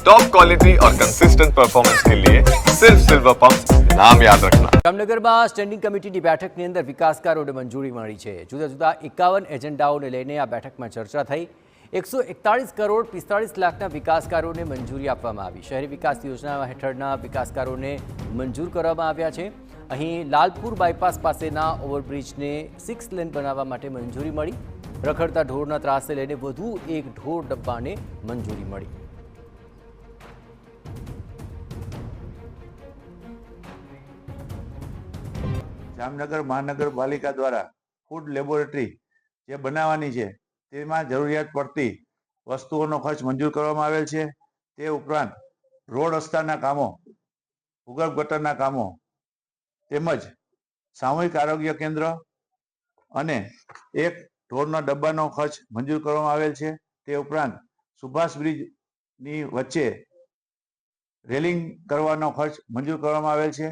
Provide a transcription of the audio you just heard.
Top quality और consistent performance के लिए सिर्फ सिल्वर पंप नाम याद रखना। જામનગરમાં સ્ટેન્ડિંગ કમિટીની બેઠકની અંદર વિકાસકારોને મંજૂરી મળી છે। જુદા જુદા 51 એજન્ડાઓને લઈને આ બેઠકમાં ચર્ચા થઈ। 141 કરોડ 45 લાખના વિકાસકારોને મંજૂરી આપવામાં આવી। શહેરી વિકાસ યોજના હેઠળના વિકાસકારોને મંજૂર કરવામાં આવ્યા છે। અહીં લાલપુર બાયપાસ પાસેના ઓવરબ્રિજને 6 લેન બનાવવા માટે મંજૂરી મળી। રખડતા ઢોરના ત્રાસને લઈને વધુ એક ઢોર ડબ્બાને મંજૂરી મળી। જામનગર મહાનગરપાલિકા દ્વારા ફૂડ લેબોરેટરી જે બનાવવાની છે તેમાં જરૂરિયાત પડતી વસ્તુઓનો ખર્ચ મંજૂર કરવામાં આવેલ છે। તે ઉપરાંત રોડ રસ્તાના કામો, ભૂગર્ભ ગટરના કામો તેમજ સામૂહિક આરોગ્ય કેન્દ્ર અને એક ઢોરના ડબ્બાનો ખર્ચ મંજૂર કરવામાં આવેલ છે। તે ઉપરાંત સુભાષ બ્રિજની વચ્ચે રેલિંગ કરવાનો ખર્ચ મંજૂર કરવામાં આવેલ છે।